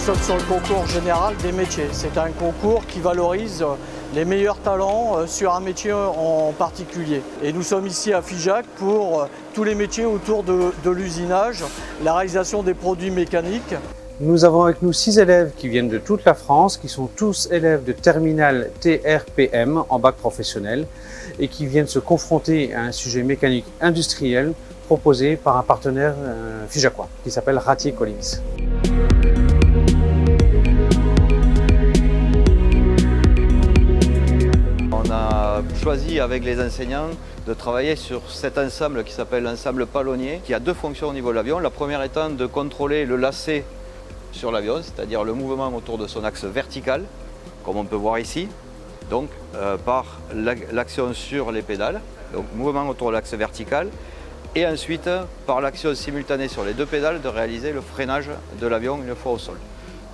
sommes sur le concours général des métiers. C'est un concours qui valorise les meilleurs talents sur un métier en particulier. Et nous sommes ici à Figeac pour tous les métiers autour de l'usinage, la réalisation des produits mécaniques. Nous avons avec nous 6 élèves qui viennent de toute la France, qui sont tous élèves de terminale TRPM en bac professionnel et qui viennent se confronter à un sujet mécanique industriel proposé par un partenaire figeacois qui s'appelle Ratier Collins. On a choisi avec les enseignants de travailler sur cet ensemble qui s'appelle l'ensemble palonnier, qui a deux fonctions au niveau de l'avion. La première étant de contrôler le lacet sur l'avion, c'est-à-dire le mouvement autour de son axe vertical, comme on peut voir ici, donc par l'action sur les pédales, donc mouvement autour de l'axe vertical, et ensuite par l'action simultanée sur les deux pédales de réaliser le freinage de l'avion une fois au sol.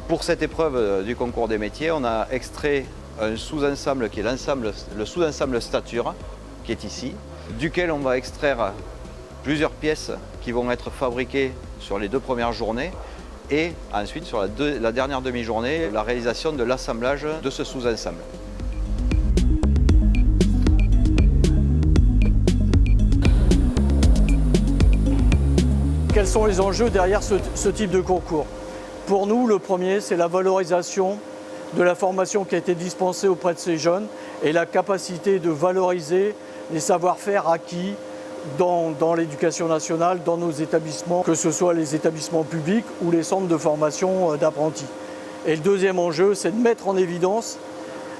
Pour cette épreuve du concours des métiers, on a extrait un sous-ensemble qui est le sous-ensemble stature, qui est ici, duquel on va extraire plusieurs pièces qui vont être fabriquées sur les 2 premières journées et ensuite sur la dernière demi-journée, la réalisation de l'assemblage de ce sous-ensemble. Quels sont les enjeux derrière ce type de concours? Pour nous, le premier, c'est la valorisation de la formation qui a été dispensée auprès de ces jeunes et la capacité de valoriser les savoir-faire acquis dans l'éducation nationale, dans nos établissements, que ce soit les établissements publics ou les centres de formation d'apprentis. Et le deuxième enjeu, c'est de mettre en évidence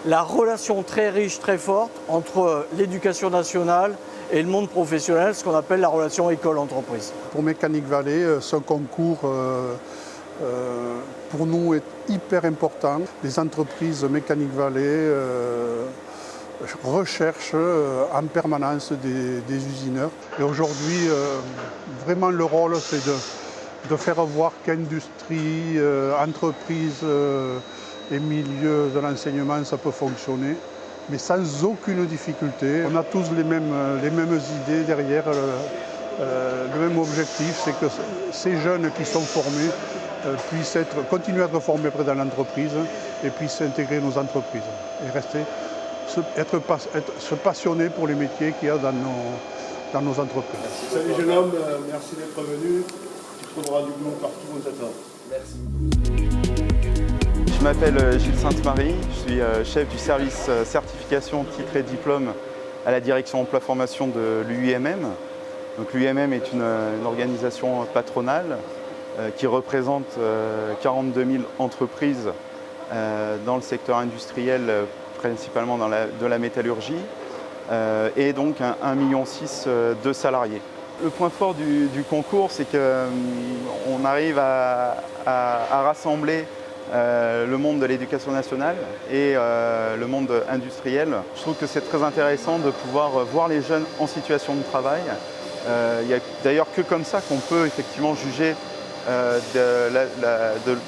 la relation très riche, très forte entre l'éducation nationale et le monde professionnel, ce qu'on appelle la relation école-entreprise. Pour Mécanique Vallée, ce concours pour nous est hyper important. Les entreprises Mécanique Vallée recherchent en permanence des usineurs. Et aujourd'hui, vraiment le rôle, c'est de faire voir qu'industrie, entreprise et milieu de l'enseignement, ça peut fonctionner, mais sans aucune difficulté. On a tous les mêmes idées derrière. Le même objectif, c'est que ces jeunes qui sont formés puissent continuer à être formés près de l'entreprise et puissent intégrer nos entreprises et se passionner pour les métiers qu'il y a dans nos entreprises. Salut jeune homme, merci d'être venu. Tu trouveras du boulot partout où t'attends. Merci. Je m'appelle Gilles Sainte-Marie, je suis chef du service certification, titre et diplôme à la direction emploi-formation de l'UIMM. Donc l'UIMM est une organisation patronale qui représente 42 000 entreprises dans le secteur industriel, principalement de la métallurgie, et donc 1,6 million de salariés. Le point fort du concours, c'est qu'on arrive à rassembler le monde de l'éducation nationale et le monde industriel. Je trouve que c'est très intéressant de pouvoir voir les jeunes en situation de travail. Il n'y a d'ailleurs que comme ça qu'on peut effectivement juger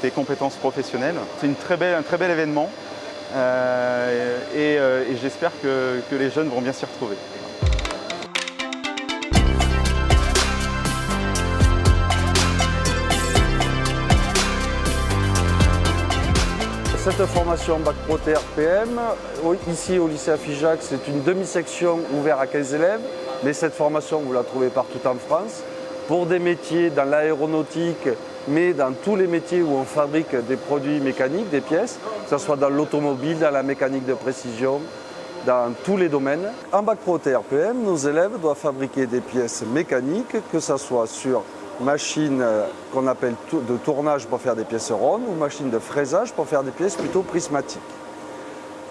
des compétences professionnelles. C'est un très bel événement et j'espère que les jeunes vont bien s'y retrouver. Cette formation Bac Pro TRPM, ici au lycée à Figeac, c'est une demi-section ouverte à 15 élèves, mais cette formation, vous la trouvez partout en France, pour des métiers dans l'aéronautique, mais dans tous les métiers où on fabrique des produits mécaniques, des pièces, que ce soit dans l'automobile, dans la mécanique de précision, dans tous les domaines. En Bac Pro TRPM, nos élèves doivent fabriquer des pièces mécaniques, que ce soit sur machine qu'on appelle de tournage pour faire des pièces rondes ou machine de fraisage pour faire des pièces plutôt prismatiques.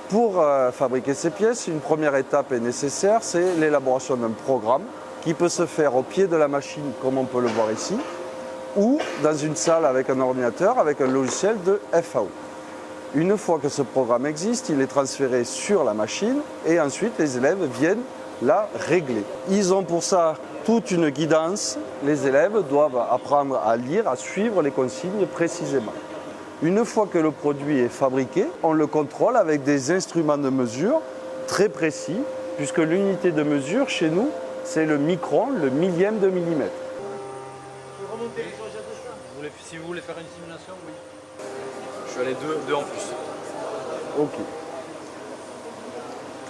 Pour fabriquer ces pièces, une première étape est nécessaire, c'est l'élaboration d'un programme qui peut se faire au pied de la machine, comme on peut le voir ici, ou dans une salle avec un ordinateur, avec un logiciel de FAO. Une fois que ce programme existe, il est transféré sur la machine et ensuite les élèves viennent la régler. Ils ont pour ça toute une guidance. Les élèves doivent apprendre à lire, à suivre les consignes précisément. Une fois que le produit est fabriqué, on le contrôle avec des instruments de mesure très précis, puisque l'unité de mesure chez nous, c'est le micron, le millième de millimètre. Si vous voulez faire une simulation, oui. Je suis allé deux en plus. Ok.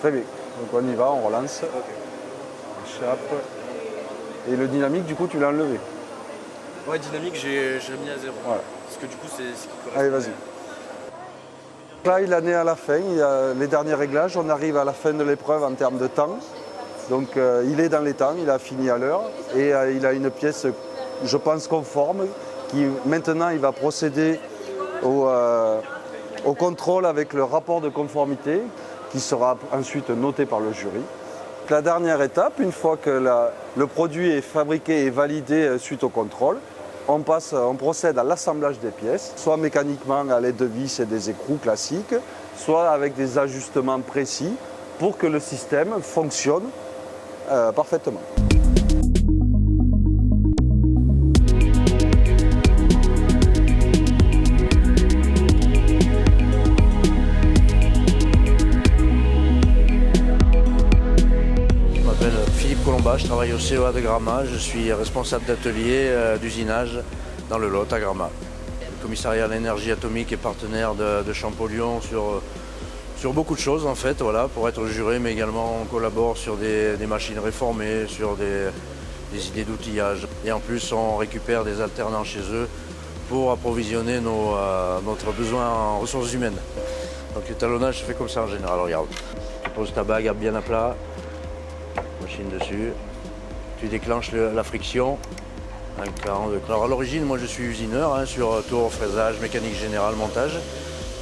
Très bien. Donc on y va, on relance. Échappe. Et le dynamique, du coup, tu l'as enlevé. Ouais, dynamique, j'ai mis à 0. Voilà. Parce que du coup, c'est ce qui correspond. Allez, vas-y. Là, il en est à la fin. Il y a les derniers réglages. On arrive à la fin de l'épreuve en termes de temps. Donc il est dans les temps, il a fini à l'heure. Et il a une pièce, je pense, conforme. Qui maintenant, il va procéder au contrôle avec le rapport de conformité qui sera ensuite noté par le jury. La dernière étape, une fois que le produit est fabriqué et validé suite au contrôle, on procède à l'assemblage des pièces, soit mécaniquement à l'aide de vis et des écrous classiques, soit avec des ajustements précis pour que le système fonctionne parfaitement. Je travaille au CEA de Gramat, je suis responsable d'atelier d'usinage dans le Lot à Gramat. Le commissariat à l'énergie atomique est partenaire de Champollion sur beaucoup de choses en fait, voilà, pour être juré, mais également on collabore sur des machines réformées, sur des idées d'outillage. Et en plus on récupère des alternants chez eux pour approvisionner notre besoin en ressources humaines. Donc le talonnage se fait comme ça en général, regarde. Tu poses ta bague bien à plat. Machine dessus, tu déclenches la friction. Alors à l'origine, moi je suis usineur sur tour, fraisage, mécanique générale, montage.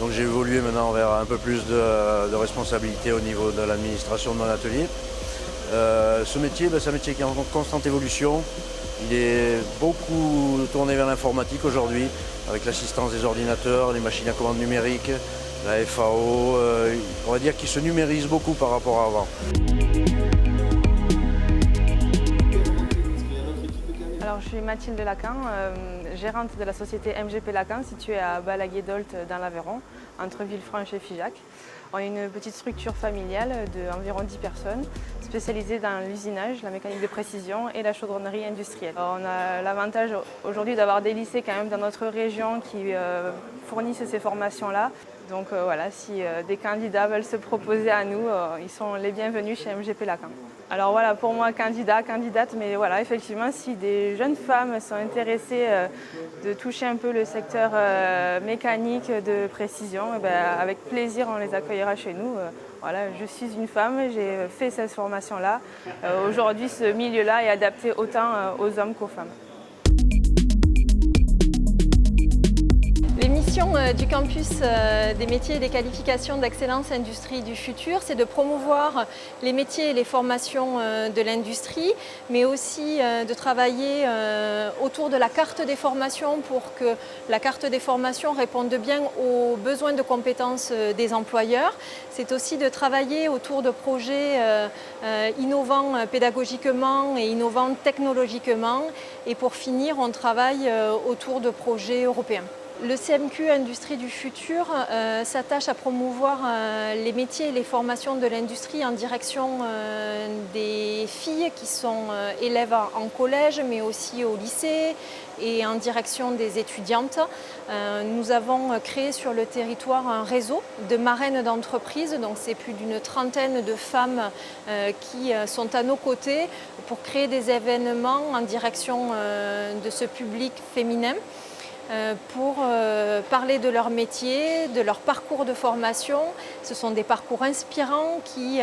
Donc j'ai évolué maintenant vers un peu plus de responsabilité au niveau de l'administration de mon atelier. Ce métier, c'est un métier qui est en constante évolution. Il est beaucoup tourné vers l'informatique aujourd'hui, avec l'assistance des ordinateurs, les machines à commande numérique, la FAO. On va dire qu'il se numérise beaucoup par rapport à avant. Alors, je suis Mathilde Lacan, gérante de la société MGP Lacan, située à Balaguer-Dolt dans l'Aveyron, entre Villefranche et Figeac. On est une petite structure familiale d'environ 10 personnes, spécialisée dans l'usinage, la mécanique de précision et la chaudronnerie industrielle. Alors, on a l'avantage aujourd'hui d'avoir des lycées quand même dans notre région qui fournissent ces formations-là. Donc voilà, si des candidats veulent se proposer à nous, ils sont les bienvenus chez MGP Lacan. Alors voilà, pour moi, candidate, mais voilà, effectivement, si des jeunes femmes sont intéressées de toucher un peu le secteur mécanique de précision, avec plaisir, on les accueillera chez nous. Voilà, je suis une femme, j'ai fait cette formation-là. Aujourd'hui, ce milieu-là est adapté autant aux hommes qu'aux femmes. Les missions du campus des métiers et des qualifications d'excellence industrie du futur, c'est de promouvoir les métiers et les formations de l'industrie, mais aussi de travailler autour de la carte des formations pour que la carte des formations réponde bien aux besoins de compétences des employeurs. C'est aussi de travailler autour de projets innovants pédagogiquement et innovants technologiquement. Et pour finir, on travaille autour de projets européens. Le CMQ Industrie du futur s'attache à promouvoir les métiers et les formations de l'industrie en direction des filles qui sont élèves en collège, mais aussi au lycée et en direction des étudiantes. Nous avons créé sur le territoire un réseau de marraines d'entreprises, donc c'est plus d'une trentaine de femmes qui sont à nos côtés pour créer des événements en direction de ce public féminin. Pour parler de leur métier, de leur parcours de formation. Ce sont des parcours inspirants qui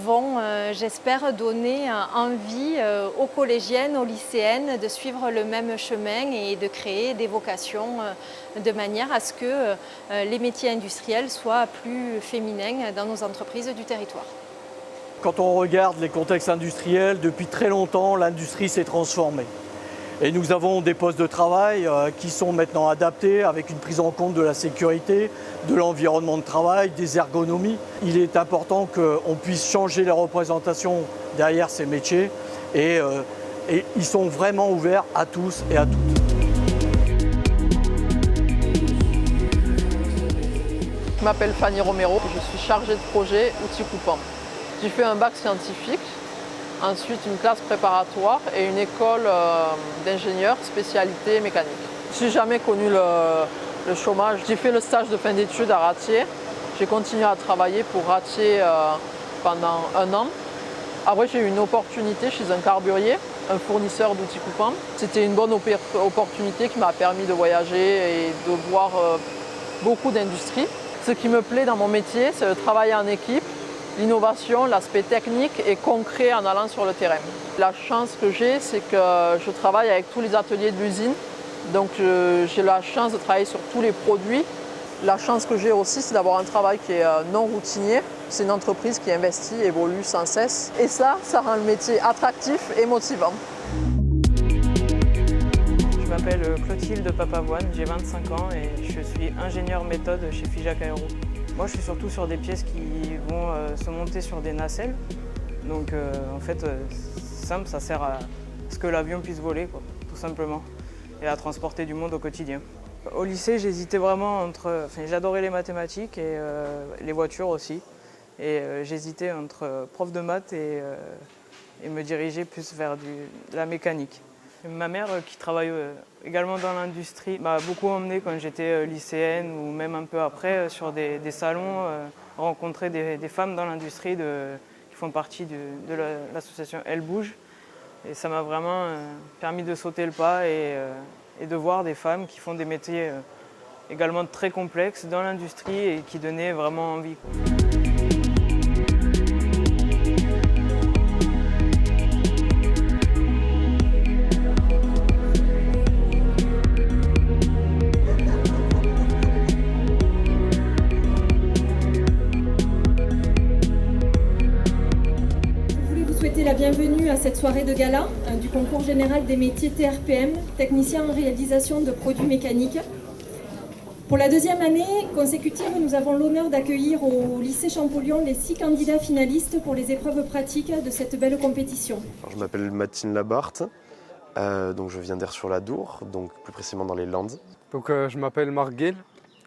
vont, j'espère, donner envie aux collégiennes, aux lycéennes de suivre le même chemin et de créer des vocations de manière à ce que les métiers industriels soient plus féminins dans nos entreprises du territoire. Quand on regarde les contextes industriels, depuis très longtemps, l'industrie s'est transformée. Et nous avons des postes de travail qui sont maintenant adaptés avec une prise en compte de la sécurité, de l'environnement de travail, des ergonomies. Il est important qu'on puisse changer les représentations derrière ces métiers et ils sont vraiment ouverts à tous et à toutes. Je m'appelle Fanny Romero, je suis chargée de projet outils coupants. J'ai fait un bac scientifique. Ensuite, une classe préparatoire et une école d'ingénieur spécialité mécanique. Je n'ai jamais connu le chômage. J'ai fait le stage de fin d'études à Ratier. J'ai continué à travailler pour Ratier pendant 1 an. Après, j'ai eu une opportunité chez un carburier, un fournisseur d'outils coupants. C'était une bonne opportunité qui m'a permis de voyager et de voir beaucoup d'industries. Ce qui me plaît dans mon métier, c'est de travailler en équipe, l'innovation, l'aspect technique et concret en allant sur le terrain. La chance que j'ai, c'est que je travaille avec tous les ateliers de l'usine. Donc j'ai la chance de travailler sur tous les produits. La chance que j'ai aussi, c'est d'avoir un travail qui est non routinier. C'est une entreprise qui investit, évolue sans cesse. Et ça rend le métier attractif et motivant. Je m'appelle Clotilde Papavoine, j'ai 25 ans et je suis ingénieur méthode chez Figeac Aéro. Moi, je suis surtout sur des pièces qui vont se monter sur des nacelles. Donc en fait, simple, ça sert à ce que l'avion puisse voler, quoi, tout simplement, et à transporter du monde au quotidien. Au lycée, j'hésitais vraiment entre... j'adorais les mathématiques et les voitures aussi. Et j'hésitais entre prof de maths et me diriger plus vers de la mécanique. Ma mère, qui travaille également dans l'industrie, m'a beaucoup emmené quand j'étais lycéenne ou même un peu après sur des salons, rencontrer des femmes dans l'industrie qui font partie de l'association Elle Bouge. Et ça m'a vraiment permis de sauter le pas et de voir des femmes qui font des métiers également très complexes dans l'industrie et qui donnaient vraiment envie, quoi. La bienvenue à cette soirée de gala du concours général des métiers TRPM, technicien en réalisation de produits mécaniques. Pour la 2e année consécutive, nous avons l'honneur d'accueillir au lycée Champollion les 6 candidats finalistes pour les épreuves pratiques de cette belle compétition. Alors, je m'appelle Mathilde Labarthe, donc je viens d'Aire-sur-la-Dour, donc plus précisément dans les Landes. Donc, je m'appelle Marc Guel,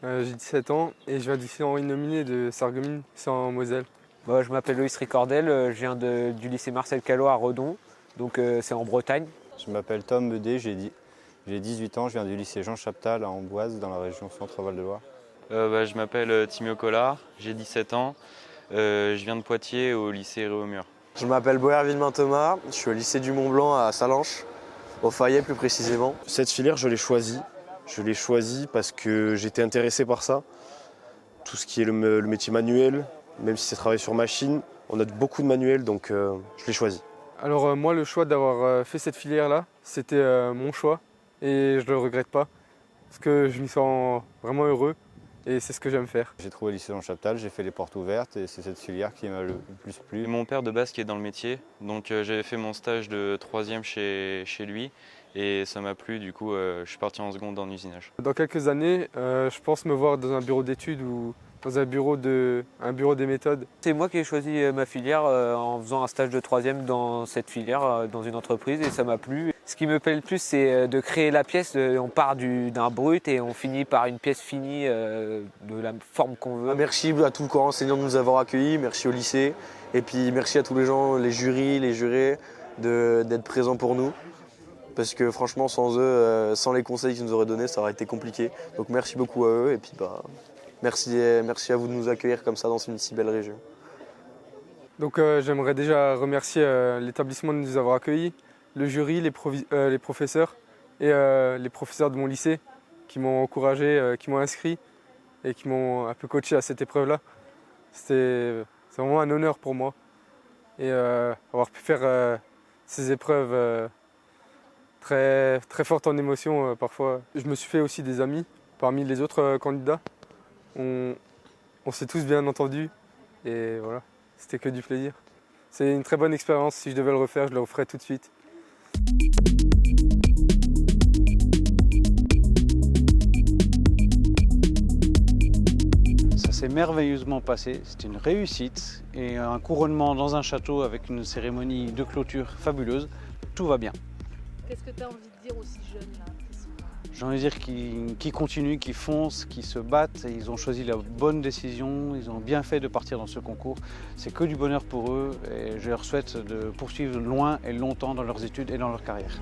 j'ai 17 ans et je viens du lycée Henri Nominé de Sarreguemines, c'est en Moselle. Je m'appelle Loïs Ricordel, je viens du lycée Marcel Callot à Redon, donc c'est en Bretagne. Je m'appelle Tom Bedé, j'ai 18 ans, je viens du lycée Jean Chaptal à Amboise, dans la région Centre-Val de Loire. Je m'appelle Timio Collard, j'ai 17 ans, je viens de Poitiers au lycée Réaumur. Je m'appelle Boerville Thomas, je suis au lycée du Mont-Blanc à Salanches, au Fayet plus précisément. Cette filière, je l'ai choisie parce que j'étais intéressé par ça. Tout ce qui est le métier manuel, même si c'est travailler sur machine, on a beaucoup de manuels, donc je l'ai choisi. Alors moi, le choix d'avoir fait cette filière-là, c'était mon choix et je ne le regrette pas parce que je m'y sens vraiment heureux et c'est ce que j'aime faire. J'ai trouvé le lycée Jean Chaptal, j'ai fait les portes ouvertes et c'est cette filière qui m'a le plus plu. Mon père de base qui est dans le métier, donc j'avais fait mon stage de 3e chez lui et ça m'a plu, du coup je suis parti en seconde en usinage. Dans quelques années, je pense me voir dans un bureau d'études ou dans un bureau des méthodes. C'est moi qui ai choisi ma filière en faisant un stage de 3e dans cette filière, dans une entreprise, et ça m'a plu. Ce qui me plaît le plus, c'est de créer la pièce. On part d'un brut et on finit par une pièce finie de la forme qu'on veut. Merci à tout le corps enseignant de nous avoir accueillis, merci au lycée, et puis merci à tous les gens, les jurys, les jurés, d'être présents pour nous. Parce que franchement, sans eux, sans les conseils qu'ils nous auraient donnés, ça aurait été compliqué. Donc merci beaucoup à eux, et puis merci à vous de nous accueillir comme ça dans une si belle région. Donc j'aimerais déjà remercier l'établissement de nous avoir accueillis, le jury, les professeurs et les professeurs de mon lycée qui m'ont encouragé, qui m'ont inscrit et qui m'ont un peu coaché à cette épreuve-là. C'est vraiment un honneur pour moi. Et avoir pu faire ces épreuves très, très fortes en émotion parfois. Je me suis fait aussi des amis parmi les autres candidats. On s'est tous bien entendus et voilà, c'était que du plaisir. C'est une très bonne expérience, si je devais le refaire, je le referais tout de suite. Ça s'est merveilleusement passé, c'était une réussite et un couronnement dans un château avec une cérémonie de clôture fabuleuse, tout va bien. Qu'est-ce que tu as envie de dire aux si jeunes là? J'ai envie de dire qu'ils continuent, qu'ils foncent, qu'ils se battent. Et ils ont choisi la bonne décision, ils ont bien fait de partir dans ce concours. C'est que du bonheur pour eux et je leur souhaite de poursuivre loin et longtemps dans leurs études et dans leur carrière.